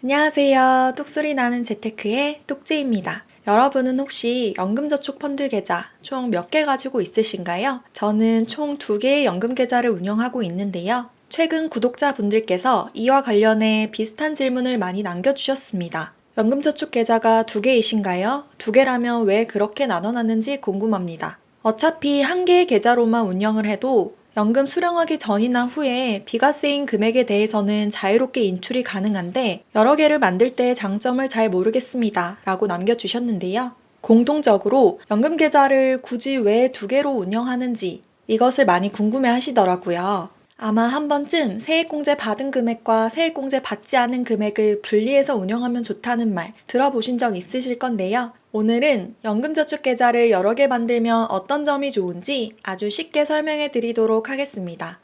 안녕하세요. 똑소리 나는 재테크의 똑재입니다. 여러분은 혹시 연금저축펀드 계좌 총 몇 개 가지고 있으신가요? 저는 총 2개의 연금 계좌를 운영하고 있는데요. 최근 구독자분들께서 이와 관련해 비슷한 질문을 많이 남겨주셨습니다. 연금저축 계좌가 2개이신가요? 2개라면 왜 그렇게 나눠놨는지 궁금합니다. 어차피 한 개의 계좌로만 운영을 해도 연금 수령하기 전이나 후에 비과세인 금액에 대해서는 자유롭게 인출이 가능한데 여러 개를 만들 때의 장점을 잘 모르겠습니다. 라고 남겨주셨는데요. 공통적으로 연금 계좌를 굳이 왜 2개로 운영하는지 이것을 많이 궁금해 하시더라고요. 아마 한 번쯤 세액공제 받은 금액과 세액공제 받지 않은 금액을 분리해서 운영하면 좋다는 말 들어보신 적 있으실 건데요. 오늘은 연금저축계좌를 여러 개 만들면 어떤 점이 좋은지 아주 쉽게 설명해 드리도록 하겠습니다.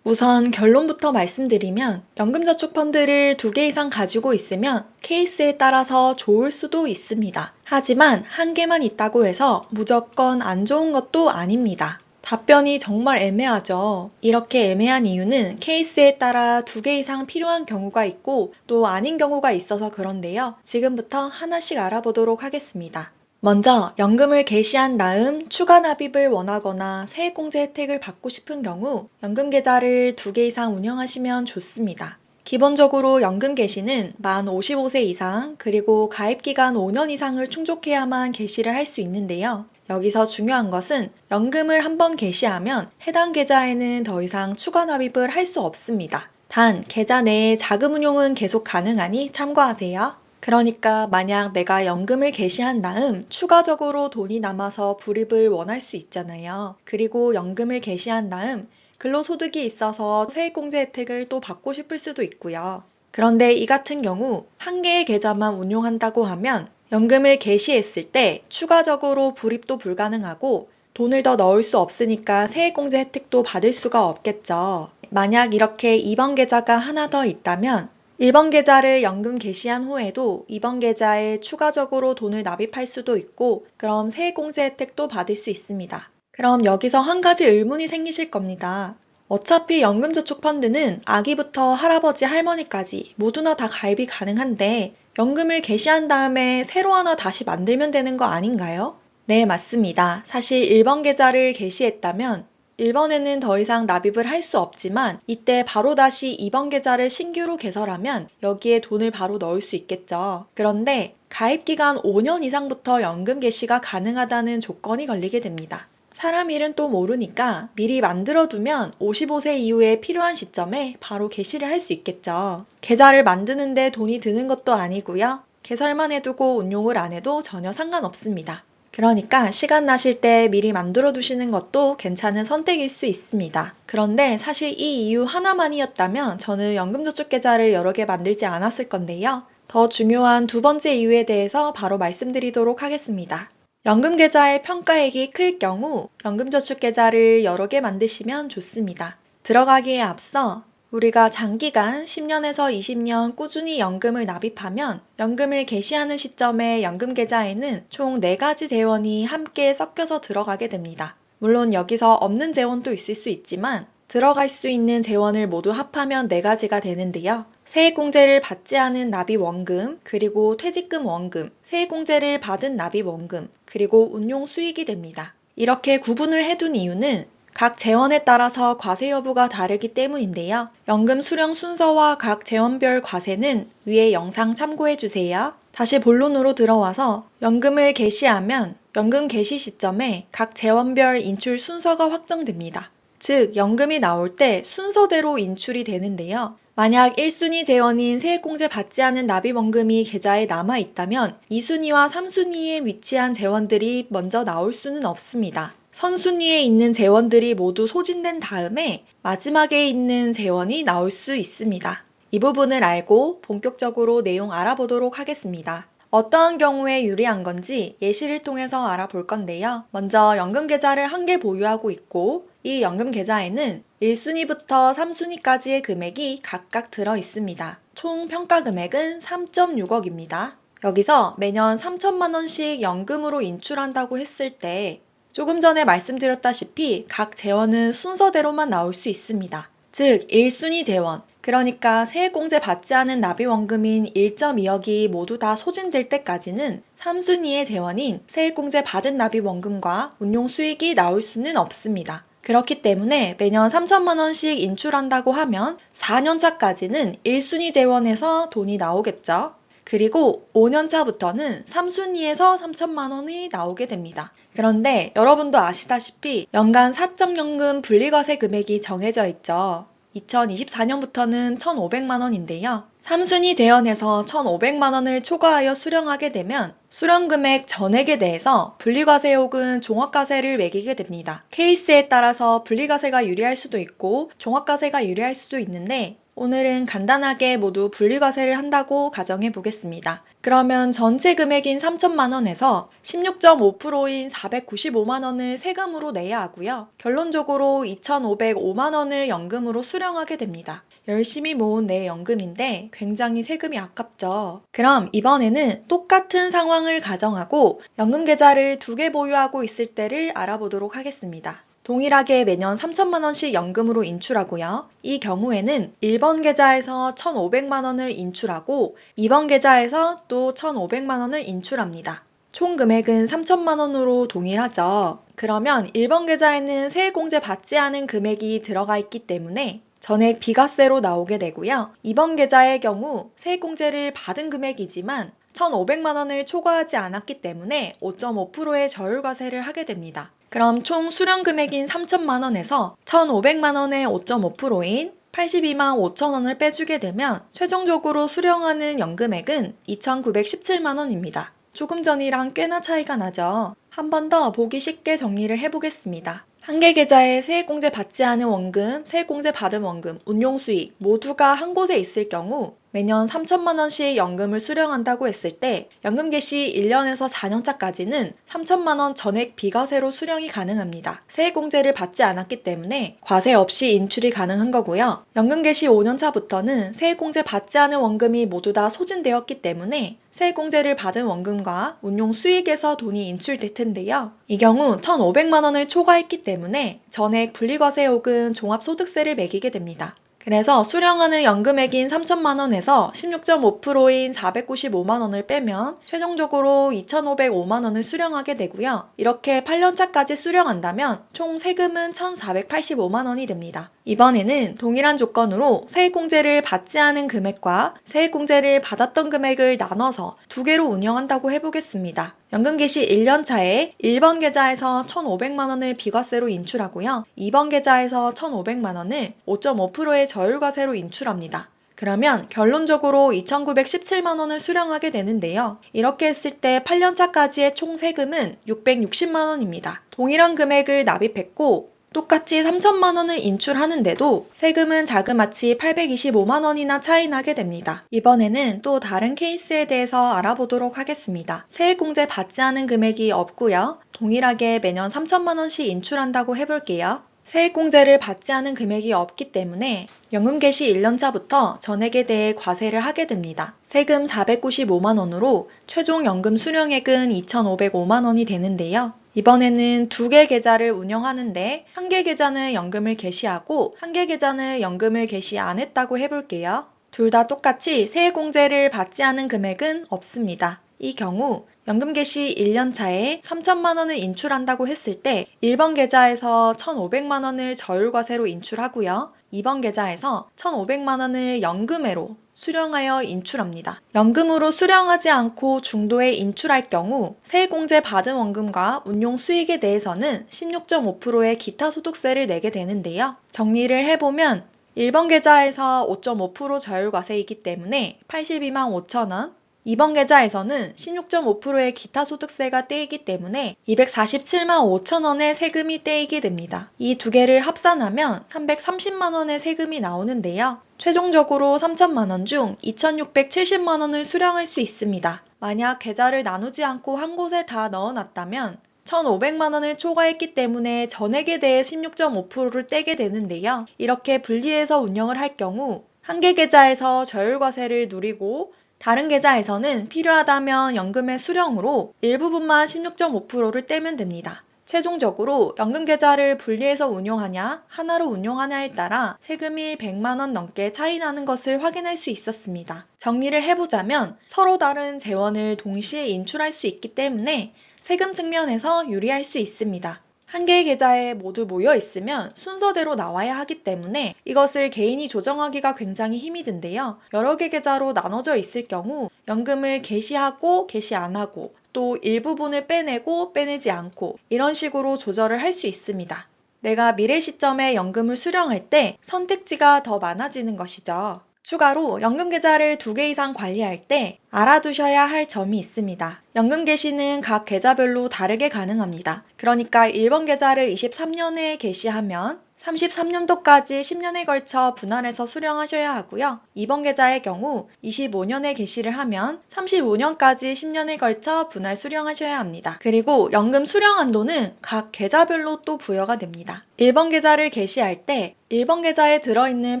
우선 결론부터 말씀드리면 연금저축펀드를 2개 이상 가지고 있으면 케이스에 따라서 좋을 수도 있습니다. 하지만 한 개만 있다고 해서 무조건 안 좋은 것도 아닙니다. 답변이 정말 애매하죠. 이렇게 애매한 이유는 케이스에 따라 2개 이상 필요한 경우가 있고 또 아닌 경우가 있어서 그런데요. 지금부터 하나씩 알아보도록 하겠습니다. 먼저 연금을 개시한 다음 추가 납입을 원하거나 세액공제 혜택을 받고 싶은 경우 연금 계좌를 2개 이상 운영하시면 좋습니다. 기본적으로 연금 개시는 만 55세 이상 그리고 가입기간 5년 이상을 충족해야만 개시를 할 수 있는데요. 여기서 중요한 것은 연금을 한번 개시하면 해당 계좌에는 더 이상 추가 납입을 할 수 없습니다. 단 계좌 내에 자금 운용은 계속 가능하니 참고하세요. 그러니까 만약 내가 연금을 개시한 다음 추가적으로 돈이 남아서 불입을 원할 수 있잖아요. 그리고 연금을 개시한 다음 근로소득이 있어서 세액공제 혜택을 또 받고 싶을 수도 있고요. 그런데 이 같은 경우 한 개의 계좌만 운용한다고 하면 연금을 개시했을 때 추가적으로 불입도 불가능하고 돈을 더 넣을 수 없으니까 세액공제 혜택도 받을 수가 없겠죠. 만약 이렇게 2번 계좌가 하나 더 있다면 1번 계좌를 연금 개시한 후에도 2번 계좌에 추가적으로 돈을 납입할 수도 있고 그럼 세액공제 혜택도 받을 수 있습니다. 그럼 여기서 한 가지 의문이 생기실 겁니다. 어차피 연금저축펀드는 아기부터 할아버지, 할머니까지 모두나 다 가입이 가능한데 연금을 개시한 다음에 새로 하나 다시 만들면 되는 거 아닌가요? 네, 맞습니다. 사실 1번 계좌를 개시했다면 1번에는 더 이상 납입을 할 수 없지만 이때 바로 다시 2번 계좌를 신규로 개설하면 여기에 돈을 바로 넣을 수 있겠죠. 그런데 가입기간 5년 이상부터 연금 개시가 가능하다는 조건이 걸리게 됩니다. 사람 일은 또 모르니까 미리 만들어두면 55세 이후에 필요한 시점에 바로 개시를 할 수 있겠죠. 계좌를 만드는데 돈이 드는 것도 아니고요. 개설만 해두고 운용을 안 해도 전혀 상관없습니다. 그러니까 시간 나실 때 미리 만들어 두시는 것도 괜찮은 선택일 수 있습니다. 그런데 사실 이 이유 하나만이었다면 저는 연금저축계좌를 여러 개 만들지 않았을 건데요. 더 중요한 두 번째 이유에 대해서 바로 말씀드리도록 하겠습니다. 연금계좌의 평가액이 클 경우 연금저축계좌를 여러 개 만드시면 좋습니다. 들어가기에 앞서 우리가 장기간 10년에서 20년 꾸준히 연금을 납입하면 연금을 개시하는 시점에 연금계좌에는 총 4가지 재원이 함께 섞여서 들어가게 됩니다. 물론 여기서 없는 재원도 있을 수 있지만 들어갈 수 있는 재원을 모두 합하면 4가지가 되는데요. 세액공제를 받지 않은 납입원금, 그리고 퇴직금 원금, 세액공제를 받은 납입원금, 그리고 운용수익이 됩니다. 이렇게 구분을 해둔 이유는 각 재원에 따라서 과세 여부가 다르기 때문인데요. 연금 수령 순서와 각 재원별 과세는 위에 영상 참고해주세요. 다시 본론으로 들어와서 연금을 개시하면 연금 개시 시점에 각 재원별 인출 순서가 확정됩니다. 즉, 연금이 나올 때 순서대로 인출이 되는데요. 만약 1순위 재원인 세액공제 받지 않은 납입원금이 계좌에 남아있다면 2순위와 3순위에 위치한 재원들이 먼저 나올 수는 없습니다. 선순위에 있는 재원들이 모두 소진된 다음에 마지막에 있는 재원이 나올 수 있습니다. 이 부분을 알고 본격적으로 내용 알아보도록 하겠습니다. 어떠한 경우에 유리한 건지 예시를 통해서 알아볼 건데요. 먼저 연금계좌를 한 개 보유하고 있고 이 연금계좌에는 1순위부터 3순위까지의 금액이 각각 들어 있습니다. 총 평가 금액은 3.6억입니다. 여기서 매년 3천만 원씩 연금으로 인출한다고 했을 때 조금 전에 말씀드렸다시피 각 재원은 순서대로만 나올 수 있습니다. 즉 1순위 재원, 그러니까 세액공제 받지 않은 납입원금인 1.2억이 모두 다 소진될 때까지는 3순위의 재원인 세액공제 받은 납입원금과 운용수익이 나올 수는 없습니다. 그렇기 때문에 매년 3천만 원씩 인출한다고 하면 4년차까지는 1순위 재원에서 돈이 나오겠죠. 그리고 5년차부터는 3순위에서 3천만 원이 나오게 됩니다. 그런데 여러분도 아시다시피 연간 사적연금 분리과세 금액이 정해져 있죠. 2024년부터는 1,500만 원인데요. 3순위 재원에서 1,500만 원을 초과하여 수령하게 되면 수령금액 전액에 대해서 분리과세 혹은 종합과세를 매기게 됩니다. 케이스에 따라서 분리과세가 유리할 수도 있고 종합과세가 유리할 수도 있는데 오늘은 간단하게 모두 분리과세를 한다고 가정해 보겠습니다. 그러면 전체 금액인 3천만 원에서 16.5%인 495만 원을 세금으로 내야 하고요. 결론적으로 2,505만 원을 연금으로 수령하게 됩니다. 열심히 모은 내 연금인데 굉장히 세금이 아깝죠. 그럼 이번에는 똑같은 상황을 가정하고 연금 계좌를 2개 보유하고 있을 때를 알아보도록 하겠습니다. 동일하게 매년 3천만 원씩 연금으로 인출하고요. 이 경우에는 1번 계좌에서 1,500만 원을 인출하고 2번 계좌에서 또 1,500만 원을 인출합니다. 총 금액은 3천만 원으로 동일하죠. 그러면 1번 계좌에는 세액공제 받지 않은 금액이 들어가 있기 때문에 전액 비과세로 나오게 되고요. 2번 계좌의 경우 세액공제를 받은 금액이지만 1,500만 원을 초과하지 않았기 때문에 5.5%의 저율과세를 하게 됩니다. 그럼 총 수령 금액인 3천만 원에서 1,500만 원의 5.5%인 82만 5천 원을 빼주게 되면 최종적으로 수령하는 연금액은 2,917만 원입니다. 조금 전이랑 꽤나 차이가 나죠. 한 번 더 보기 쉽게 정리를 해보겠습니다. 한 개 계좌에 세액공제 받지 않은 원금, 세액공제 받은 원금, 운용수익 모두가 한 곳에 있을 경우 매년 3천만 원씩 연금을 수령한다고 했을 때 연금 개시 1년에서 4년차까지는 3천만 원 전액 비과세로 수령이 가능합니다. 세액공제를 받지 않았기 때문에 과세 없이 인출이 가능한 거고요. 연금 개시 5년차부터는 세액공제 받지 않은 원금이 모두 다 소진되었기 때문에 세액공제를 받은 원금과 운용수익에서 돈이 인출될 텐데요. 이 경우 1,500만 원을 초과했기 때문에 전액 분리과세 혹은 종합소득세를 매기게 됩니다. 그래서 수령하는 연금액인 3천만 원에서 16.5%인 495만 원을 빼면 최종적으로 2,505만 원을 수령하게 되고요. 이렇게 8년차까지 수령한다면 총 세금은 1,485만 원이 됩니다. 이번에는 동일한 조건으로 세액공제를 받지 않은 금액과 세액공제를 받았던 금액을 나눠서 2개로 운영한다고 해보겠습니다. 연금 개시 1년차에 1번 계좌에서 1,500만 원을 비과세로 인출하고요. 2번 계좌에서 1,500만 원을 5.5%의 저율과세로 인출합니다. 그러면 결론적으로 2,917만 원을 수령하게 되는데요. 이렇게 했을 때 8년차까지의 총 세금은 660만 원입니다. 동일한 금액을 납입했고 똑같이 3천만 원을 인출하는데도 세금은 자그마치 825만 원이나 차이 나게 됩니다. 이번에는 또 다른 케이스에 대해서 알아보도록 하겠습니다. 세액공제 받지 않은 금액이 없고요. 동일하게 매년 3천만 원씩 인출한다고 해볼게요. 세액공제를 받지 않은 금액이 없기 때문에 연금 개시 1년차부터 전액에 대해 과세를 하게 됩니다. 세금 495만 원으로 최종 연금 수령액은 2,505만 원이 되는데요. 이번에는 2개 계좌를 운영하는데 한 개 계좌는 연금을 개시하고 한 개 계좌는 연금을 개시 안 했다고 해볼게요. 둘 다 똑같이 세액공제를 받지 않은 금액은 없습니다. 이 경우 연금 개시 1년차에 3천만 원을 인출한다고 했을 때 1번 계좌에서 1,500만 원을 저율과세로 인출하고요. 2번 계좌에서 1,500만 원을 연금회로 수령하여 인출합니다. 연금으로 수령하지 않고 중도에 인출할 경우 세액공제 받은 원금과 운용수익에 대해서는 16.5%의 기타 소득세를 내게 되는데요. 정리를 해보면 1번 계좌에서 5.5% 저율과세이기 때문에 82만 5천 원, 2번 계좌에서는 16.5%의 기타 소득세가 떼이기 때문에 247만 5천 원의 세금이 떼이게 됩니다. 이 두 개를 합산하면 330만 원의 세금이 나오는데요. 최종적으로 3천만 원 중 2,670만 원을 수령할 수 있습니다. 만약 계좌를 나누지 않고 한 곳에 다 넣어놨다면 1,500만 원을 초과했기 때문에 전액에 대해 16.5%를 떼게 되는데요. 이렇게 분리해서 운영을 할 경우 한 개 계좌에서 저율과세를 누리고 다른 계좌에서는 필요하다면 연금의 수령으로 일부분만 16.5%를 떼면 됩니다. 최종적으로 연금계좌를 분리해서 운용하냐, 하나로 운용하냐에 따라 세금이 100만 원 넘게 차이 나는 것을 확인할 수 있었습니다. 정리를 해보자면 서로 다른 재원을 동시에 인출할 수 있기 때문에 세금 측면에서 유리할 수 있습니다. 한 개의 계좌에 모두 모여 있으면 순서대로 나와야 하기 때문에 이것을 개인이 조정하기가 굉장히 힘이 든데요. 여러 개 계좌로 나눠져 있을 경우 연금을 개시하고 개시 안 하고 또 일부분을 빼내고 빼내지 않고 이런 식으로 조절을 할 수 있습니다. 내가 미래 시점에 연금을 수령할 때 선택지가 더 많아지는 것이죠. 추가로 연금계좌를 2개 이상 관리할 때 알아두셔야 할 점이 있습니다. 연금 개시는 각 계좌별로 다르게 가능합니다. 그러니까 1번 계좌를 23년에 개시하면 33년도까지 10년에 걸쳐 분할해서 수령하셔야 하고요. 2번 계좌의 경우 25년에 개시를 하면 35년까지 10년에 걸쳐 분할 수령하셔야 합니다. 그리고 연금 수령 한도는 각 계좌별로 또 부여가 됩니다. 1번 계좌를 개시할 때 1번 계좌에 들어있는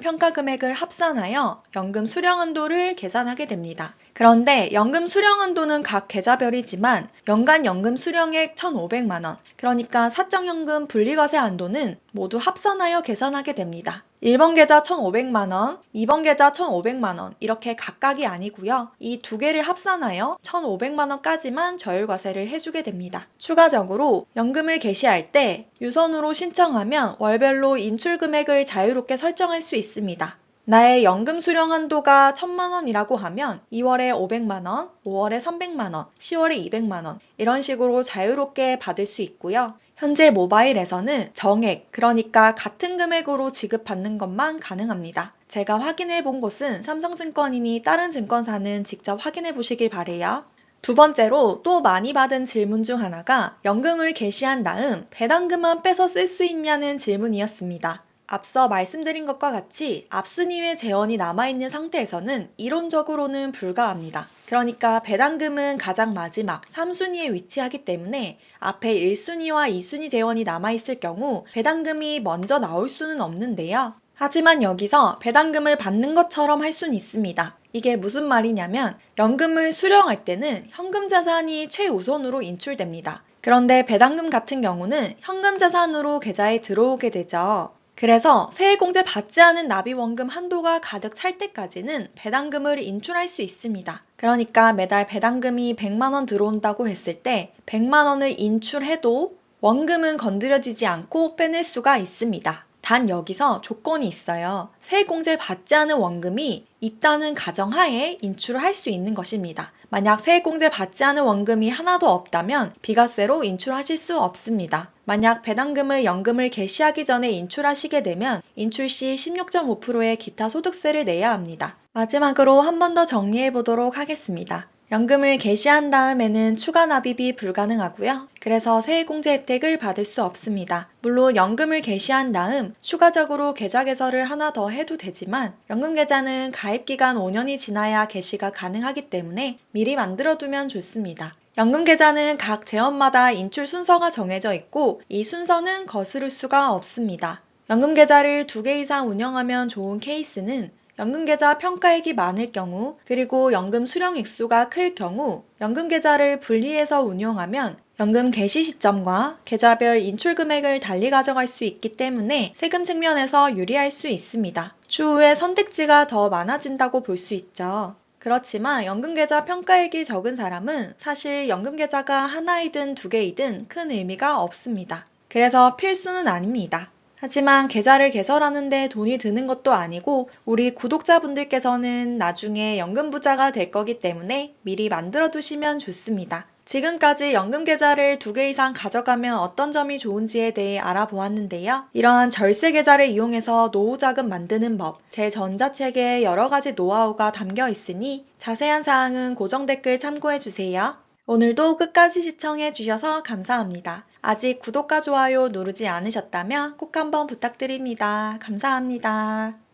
평가 금액을 합산하여 연금 수령 한도를 계산하게 됩니다. 그런데 연금 수령 한도는 각 계좌별이지만 연간 연금 수령액 1,500만 원, 그러니까 사적연금 분리과세 한도는 모두 합산하여 계산하게 됩니다. 1번 계좌 1,500만 원, 2번 계좌 1,500만 원 이렇게 각각이 아니고요. 이 두 개를 합산하여 1,500만 원까지만 저율과세를 해주게 됩니다. 추가적으로 연금을 개시할 때 유선으로 신청하면 월별로 인출 금액을 자유롭게 설정할 수 있습니다. 나의 연금 수령 한도가 1,000만 원이라고 하면 2월에 500만 원, 5월에 300만 원, 10월에 200만 원 이런 식으로 자유롭게 받을 수 있고요. 현재 모바일에서는 정액, 그러니까 같은 금액으로 지급받는 것만 가능합니다. 제가 확인해 본 곳은 삼성증권이니 다른 증권사는 직접 확인해 보시길 바래요. 두 번째로 또 많이 받은 질문 중 하나가 연금을 개시한 다음 배당금만 빼서 쓸 수 있냐는 질문이었습니다. 앞서 말씀드린 것과 같이 앞순위의 재원이 남아있는 상태에서는 이론적으로는 불가합니다. 그러니까 배당금은 가장 마지막 3순위에 위치하기 때문에 앞에 1순위와 2순위 재원이 남아있을 경우 배당금이 먼저 나올 수는 없는데요. 하지만 여기서 배당금을 받는 것처럼 할 수는 있습니다. 이게 무슨 말이냐면 연금을 수령할 때는 현금 자산이 최우선으로 인출됩니다. 그런데 배당금 같은 경우는 현금 자산으로 계좌에 들어오게 되죠. 그래서 세액공제 받지 않은 납입원금 한도가 가득 찰 때까지는 배당금을 인출할 수 있습니다. 그러니까 매달 배당금이 100만 원 들어온다고 했을 때 100만 원을 인출해도 원금은 건드려지지 않고 빼낼 수가 있습니다. 단 여기서 조건이 있어요. 세액공제 받지 않은 원금이 있다는 가정하에 인출을 할 수 있는 것입니다. 만약 세액공제 받지 않은 원금이 하나도 없다면 비과세로 인출하실 수 없습니다. 만약 배당금을 연금을 개시하기 전에 인출하시게 되면 인출 시 16.5%의 기타 소득세를 내야 합니다. 마지막으로 한 번 더 정리해 보도록 하겠습니다. 연금을 개시한 다음에는 추가 납입이 불가능하고요. 그래서 세액공제 혜택을 받을 수 없습니다. 물론 연금을 개시한 다음 추가적으로 계좌 개설을 하나 더 해도 되지만 연금계좌는 가입기간 5년이 지나야 개시가 가능하기 때문에 미리 만들어두면 좋습니다. 연금계좌는 각 재원마다 인출 순서가 정해져 있고 이 순서는 거스를 수가 없습니다. 연금계좌를 2개 이상 운영하면 좋은 케이스는 연금계좌 평가액이 많을 경우, 그리고 연금 수령 액수가 클 경우 연금계좌를 분리해서 운용하면 연금 개시 시점과 계좌별 인출 금액을 달리 가져갈 수 있기 때문에 세금 측면에서 유리할 수 있습니다. 추후에 선택지가 더 많아진다고 볼 수 있죠. 그렇지만 연금계좌 평가액이 적은 사람은 사실 연금계좌가 하나이든 2개이든 큰 의미가 없습니다. 그래서 필수는 아닙니다. 하지만 계좌를 개설하는데 돈이 드는 것도 아니고 우리 구독자분들께서는 나중에 연금부자가 될 거기 때문에 미리 만들어 두시면 좋습니다. 지금까지 연금계좌를 2개 이상 가져가면 어떤 점이 좋은지에 대해 알아보았는데요. 이러한 절세계좌를 이용해서 노후자금 만드는 법, 제 전자책에 여러 가지 노하우가 담겨 있으니 자세한 사항은 고정 댓글 참고해주세요. 오늘도 끝까지 시청해주셔서 감사합니다. 아직 구독과 좋아요 누르지 않으셨다면 꼭 한번 부탁드립니다. 감사합니다.